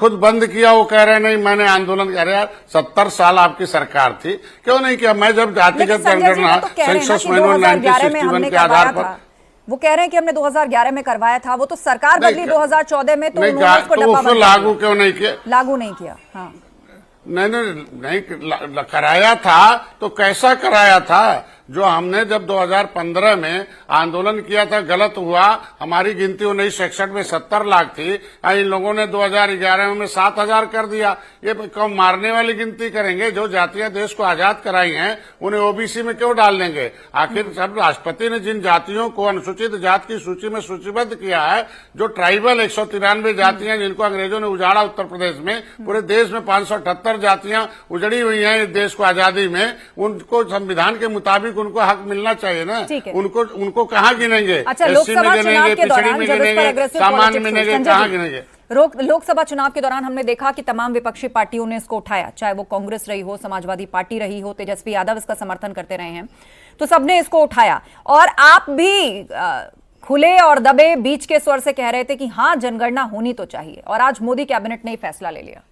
खुद बंद किया, वो कह रहे नहीं मैंने आंदोलन कर रहा। 70 साल आपकी सरकार थी, क्यों नहीं किया? मैं जब जातिगत जनगणना सेंसस मैनुअल 1961 के आधार पर, वो कह रहे हैं कि हमने 2011 में करवाया था, वो तो सरकार बदली 2014 में, तो उन्होंने उसको लागू क्यों नहीं किया? लागू नहीं किया। हाँ, नहीं कराया था तो कैसा कराया था? जो हमने जब 2015 में आंदोलन किया था गलत हुआ। हमारी गिनती 1961 में 70 लाख थी, इन लोगों ने 2011 में 7,000 कर दिया। ये कौन मारने वाली गिनती करेंगे? जो जातियां देश को आजाद कराई हैं उन्हें ओबीसी में क्यों डाल देंगे? आखिर सब राष्ट्रपति ने जिन जातियों को अनुसूचित जाति की सूची में सूचीबद्ध किया है, जो ट्राइबल 193 जातियां जिनको अंग्रेजों ने उजाड़ा उत्तर प्रदेश में, पूरे देश में 578 जातियां उजड़ी हुई हैं इस देश को आजादी में, उनको संविधान के मुताबिक उनको हक मिलना चाहिए ना। उनको कहाँ गिनेंगे? अच्छा, एससी में गिनेंगे, पिछड़ी में गिनेंगे, सामान्य में गिनेंगे, कहाँ गिनेंगे? लोकसभा चुनाव के दौरान हमने देखा कि तमाम विपक्षी पार्टियों ने इसको उठाया, चाहे वो कांग्रेस रही हो, समाजवादी पार्टी रही हो, तेजस्वी यादव इसका समर्थन करते रहे हैं, तो सबने इसको उठाया। और आप भी खुले और दबे बीच के स्वर से कह रहे थे कि हाँ जनगणना होनी तो चाहिए, और आज मोदी कैबिनेट ने फैसला ले लिया।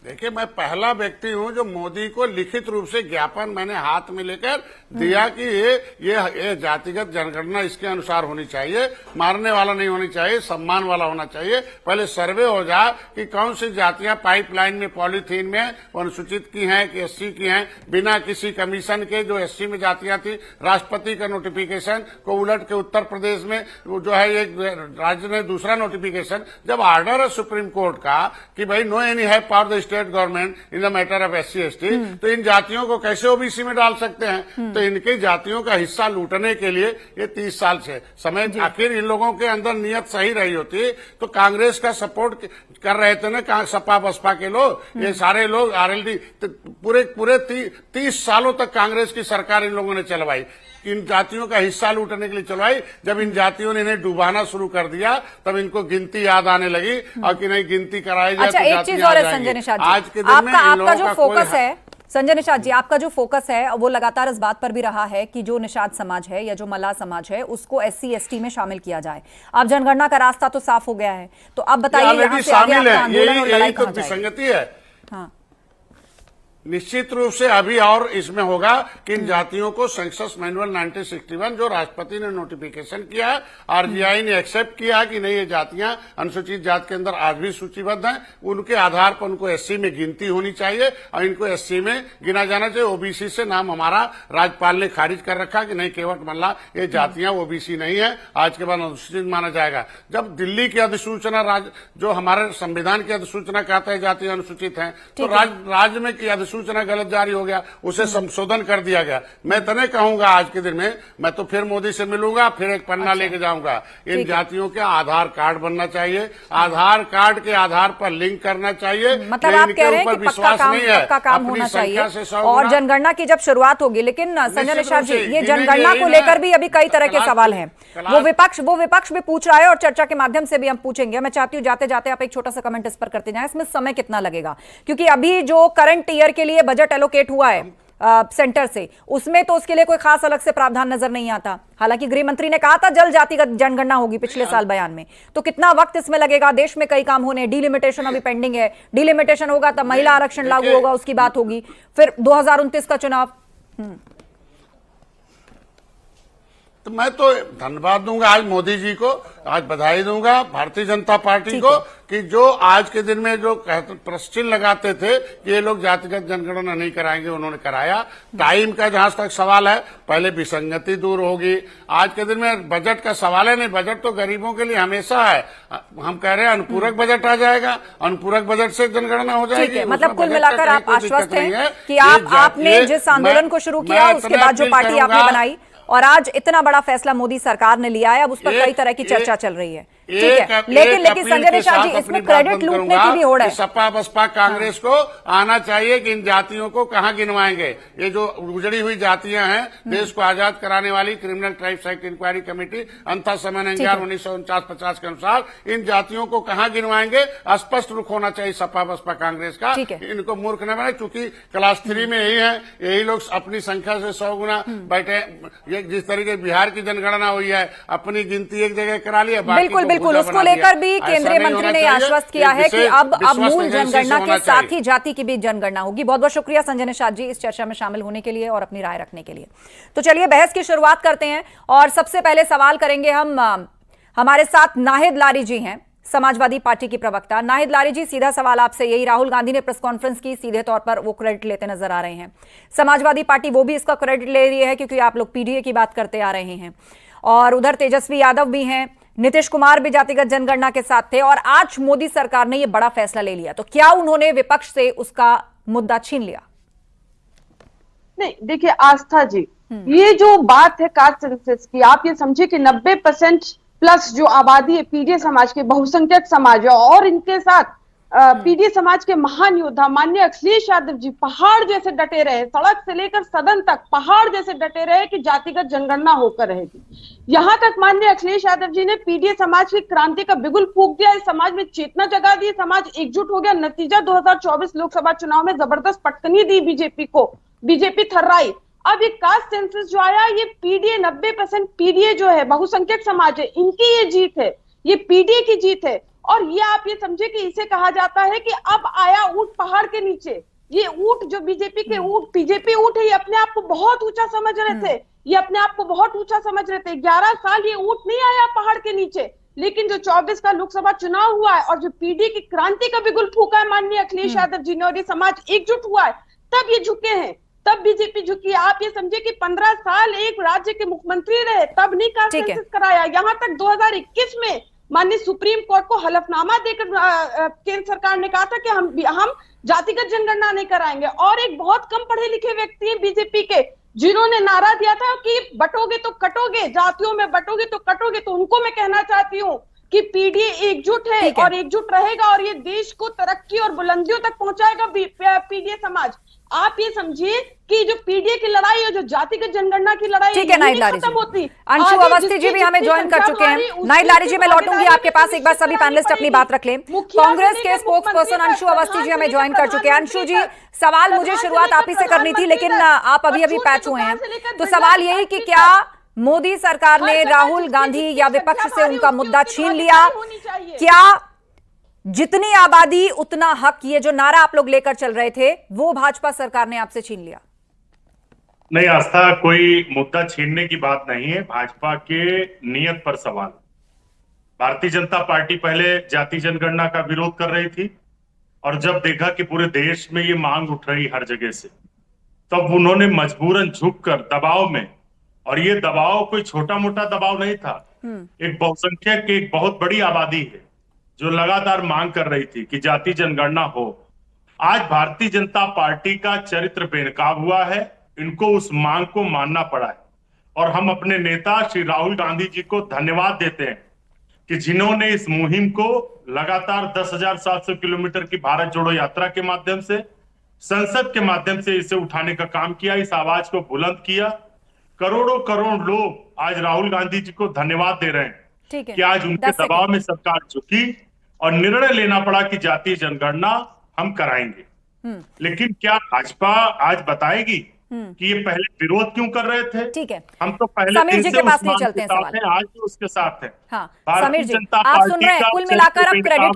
देखिए, मैं पहला व्यक्ति हूं जो मोदी को लिखित रूप से ज्ञापन मैंने हाथ में लेकर दिया कि ये जातिगत जनगणना इसके अनुसार होनी चाहिए, मारने वाला नहीं होनी चाहिए, सम्मान वाला होना चाहिए। पहले सर्वे हो जाए कि कौन सी जातियां पाइपलाइन में पॉलीथीन में अनुसूचित की हैं कि एससी की हैं, बिना किसी कमीशन के। जो एससी में जातियां थी, राष्ट्रपति का नोटिफिकेशन को उलट के उत्तर प्रदेश में जो है एक राज्य ने दूसरा नोटिफिकेशन, जब ऑर्डर है सुप्रीम कोर्ट का कि भाई no any have power the state government in the matter of SC ST, तो इन जातियों को कैसे ओबीसी में डाल सकते हैं? तो इनके जातियों का हिस्सा लूटने के लिए ये 30 साल से समय, आखिर इन लोगों के अंदर नियत सही रही होती तो कांग्रेस का सपोर्ट कर रहे थे ना, सपा बसपा के लोग, ये सारे लोग आरएलडी, पूरे 30 सालों तक कांग्रेस की सरकार इन लोगों ने चलवाई, इन जातियों का हिस्सा लूटने के लिए चलवाई। जब इन जातियों ने इन्हें डुबाना शुरू कर दिया तब इनको गिनती याद आने लगी, और कि नहीं गिनती कराई जाए। अच्छा, एक चीज और है संजय निषाद जी, आज के दिन में आपका जो फोकस है, संजय निषाद जी, आपका जो फोकस है वो लगातार इस बात पर भी रहा है कि जो निषाद समाज है या जो मल्लाह समाज है उसको एससी एसटी में शामिल किया जाए। अब जनगणना का रास्ता तो साफ हो गया है, तो अब बताइए यहाँ से आगे आपका आंदोलन और लड़ाई कहाँ जाएगी? विसंगति है। हाँ, निश्चित रूप से अभी और इसमें होगा कि इन जातियों को सेंसस मैनुअल 1961 जो राष्ट्रपति ने नोटिफिकेशन किया है, आरजीआई ने एक्सेप्ट किया कि नहीं ये जातियां अनुसूचित जाति के अंदर आज भी सूचीबद्ध हैं, उनके आधार पर उनको एससी में गिनती होनी चाहिए और इनको एससी में गिना जाना चाहिए। ओबीसी से नाम हमारा राज्यपाल ने खारिज कर रखा कि नहीं केवट मल्ला ये जातियां ओबीसी नहीं है, आज के बाद अनुसूचित माना जाएगा। जब दिल्ली की अधिसूचना जो हमारे संविधान की अधिसूचना कहता है जातियां अनुसूचित है, तो राज्य में की सूचना गलत जारी हो गया, उसे संशोधन कर दिया गया। मैं तो नहीं कहूंगा आज के दिन में, मैं तो फिर मोदी से मिलूंगा, फिर एक पन्ना लेके जाऊंगा। इन जातियों के आधार कार्ड बनना चाहिए, आधार कार्ड के आधार पर लिंक करना चाहिए। मतलब आप कह रहे हैं कि पक्का काम होना चाहिए और जनगणना की जब शुरुआत होगी। लेकिन संजय निषाद जी, ये जनगणना को लेकर भी अभी कई तरह के सवाल हैं। वो विपक्ष भी पूछ रहा है और चर्चा के माध्यम से भी हम पूछेंगे। मैं चाहती हूँ जाते जाते आप एक छोटा सा कमेंट इस पर करते जाएं, इसमें समय कितना लगेगा, क्योंकि अभी जो करंट ईयर के लिए बजट एलोकेट हुआ है सेंटर से, उसमें तो उसके लिए कोई खास अलग से प्रावधान नजर नहीं आता। हालांकि गृह मंत्री ने कहा था जल्द जातिगत जनगणना होगी पिछले साल बयान में, तो कितना वक्त इसमें लगेगा? देश में कई काम होने, डिलिमिटेशन अभी पेंडिंग है, डिलिमिटेशन होगा तब महिला आरक्षण लागू होगा, उसकी बात होगी, फिर 2029 का चुनाव। तो मैं तो धन्यवाद दूंगा आज मोदी जी को, आज बधाई दूंगा भारतीय जनता पार्टी को कि जो आज के दिन में जो प्रश्न लगाते थे कि ये लोग जातिगत जनगणना नहीं कराएंगे, उन्होंने कराया। टाइम का जहां तक सवाल है, पहले विसंगति दूर होगी। आज के दिन में बजट का सवाल है नहीं, बजट तो गरीबों के लिए हमेशा है। हम कह रहे हैं अनुपूरक बजट आ जाएगा, अनुपूरक बजट से जनगणना हो जाएगी। मतलब कुल मिलाकर आप आश्वस्त हैं कि आपने जिस आंदोलन को शुरू किया उसके बाद जो पार्टी आपने बनाई और आज इतना बड़ा फैसला मोदी सरकार ने लिया है, अब उस पर कई तरह की चर्चा चल रही है। ठीक है, लेकिन संजय निषाद जी, इसमें क्रेडिट लूटने की भी होड़ है। सपा बसपा कांग्रेस को आना चाहिए कि इन जातियों को कहां गिनवाएंगे। ये जो उजड़ी हुई जातियां हैं, देश को आजाद कराने वाली criminal tribes act inquiry committee अंतर समय 1949-50 के अनुसार इन जातियों को कहां गिनवाएंगे, स्पष्ट रुख होना चाहिए सपा बसपा कांग्रेस का। इनको मूर्ख न बनाए, चूंकि क्लास 3 में यही है, यही लोग अपनी संख्या से 100 गुना बैठे। जिस तरीके बिहार की जनगणना हुई है, अपनी गिनती एक जगह करा लिया, बिल्कुल बिल्कुल, उसको लेकर भी केंद्रीय मंत्री ने आश्वस्त किया है कि अब मूल जनगणना के साथ ही जाति की भी जनगणना होगी। बहुत बहुत शुक्रिया संजय निषाद जी इस चर्चा में शामिल होने के लिए और अपनी राय रखने के लिए। तो चलिए बहस की शुरुआत करते हैं और सबसे पहले सवाल करेंगे हम, हमारे साथ नाहिद लारी जी हैं, समाजवादी पार्टी की प्रवक्ता। नाहिद लारी जी, सीधा सवाल आपसे यही, राहुल गांधी ने प्रेस कॉन्फ्रेंस की, सीधे तौर पर वो क्रेडिट लेते नजर आ रहे हैं, समाजवादी पार्टी वो भी इसका क्रेडिट ले रही है क्योंकि आप लोग पीडीए की बात करते आ रहे हैं, और उधर तेजस्वी यादव भी हैं, नीतीश कुमार भी जातिगत जनगणना के साथ थे, और आज मोदी सरकार ने यह बड़ा फैसला ले लिया, तो क्या उन्होंने विपक्ष से उसका मुद्दा छीन लिया? नहीं, देखिए आस्था जी, ये जो बात है कास्ट सेंसस की, आप ये समझिए कि 90% प्लस जो आबादी है पीडीए समाज के, बहुसंख्यक समाज है, और इनके साथ पीडीए समाज के महान योद्धा माननीय अखिलेश यादव जी पहाड़ जैसे डटे रहे, सड़क से लेकर सदन तक पहाड़ जैसे डटे रहे कि जातिगत जनगणना होकर रहेगी। यहां तक माननीय अखिलेश यादव जी ने पीडीए समाज की क्रांति का बिगुल फूंक दिया, इस समाज में चेतना जगा दी, समाज एकजुट हो गया। नतीजा 2024 लोकसभा चुनाव में जबरदस्त पटकनी दी बीजेपी को, बीजेपी थर्राई। अब ये कास्ट सेंसस जो आया, ये पीडीए 90% पीडीए जो है बहुसंख्यक समाज है, इनकी ये जीत है, ये पीडीए की जीत है। और ये आप ये समझे कि इसे कहा जाता है कि अब आया ऊंट पहाड़ के नीचे। ये ऊंट जो बीजेपी के बीजेपी ऊंट है, ये अपने आप को बहुत ऊंचा समझ रहे थे, ये अपने आप को बहुत ऊंचा समझ रहे थे। 11 साल ये ऊंट नहीं आया पहाड़ के नीचे, लेकिन जो 24 का लोकसभा चुनाव हुआ है और जो पीडीए की क्रांति का बिगुल फूका है माननीय अखिलेश यादव जी ने, और ये समाज एकजुट हुआ है, तब ये झुके हैं, तब बीजेपी झुकी। आप ये समझे कि 15 साल एक राज्य के मुख्यमंत्री रहे, तब नहीं कास्ट सेंसस कराया। यहां तक 2021 में माननीय सुप्रीम कोर्ट को हलफनामा देकर केंद्र सरकार ने कहा था कि हम जातिगत जनगणना नहीं कराएंगे। और एक बहुत कम पढ़े लिखे व्यक्ति हैं बीजेपी के, जिन्होंने नारा दिया था कि बटोगे तो कटोगे, जातियों में बटोगे तो कटोगे। तो उनको मैं कहना चाहती हूँ कि पीडीए एकजुट है और एकजुट रहेगा, और ये देश को तरक्की और बुलंदियों तक पहुंचाएगा पीडीए समाज। आप ये समझिए कि जो पीडीए की लड़ाई है, जो जातिगत जनगणना की लड़ाई है, खत्म होती। अंशु अवस्थी जी भी हमें ज्वाइन कर चुके हैं। नाहिद लारी जी, मैं लौटूंगी आपके पास, एक बार सभी पैनलिस्ट अपनी बात रख लें। कांग्रेस के स्पोक्स पर्सन अंशु अवस्थी जी हमें ज्वाइन कर चुके हैं। अंशु जी, सवाल मुझे शुरुआत आप ही से करनी थी, लेकिन आप अभी पैच हुए हैं, तो सवाल यही कि क्या मोदी सरकार ने राहुल गांधी या विपक्ष से उनका मुद्दा छीन लिया? क्या जितनी आबादी उतना हक, ये जो नारा आप लोग लेकर चल रहे थे, वो भाजपा सरकार ने आपसे छीन लिया? नहीं आस्था, कोई मुद्दा छीनने की बात नहीं है, भाजपा के नियत पर सवाल। भारतीय जनता पार्टी पहले जाति जनगणना का विरोध कर रही थी, और जब देखा कि पूरे देश में ये मांग उठ रही हर जगह से, तब उन्होंने मजबूरन झुककर दबाव में, और ये दबाव कोई छोटा मोटा दबाव नहीं था, एक बहुसंख्यक एक बहुत बड़ी आबादी है जो लगातार मांग कर रही थी कि जाति जनगणना हो। आज भारतीय जनता पार्टी का चरित्र बेनकाब हुआ है, इनको उस मांग को मानना पड़ा है, और हम अपने नेता श्री राहुल गांधी जी को धन्यवाद देते हैं कि जिन्होंने इस मुहिम को लगातार 10,700 किलोमीटर की भारत जोड़ो यात्रा के माध्यम से, संसद के माध्यम से इसे उठाने का काम किया, इस आवाज को बुलंद किया। करोड़ों करोड़ लोग आज राहुल गांधी जी को धन्यवाद दे रहे हैं कि आज उनके दबाव में सरकार झुकी और निर्णय लेना पड़ा कि जातीय जनगणना हम कराएंगे। लेकिन क्या भाजपा आज बताएगी कि ये पहले विरोध क्यों कर रहे थे? ठीक है, हम तो पहले समीर जी के पास नहीं चलते हैं, सवाल आज भी उसके साथ है। हाँ, समीर जी, आप सुन रहे हैं, कुल मिलाकर अब क्रेडिट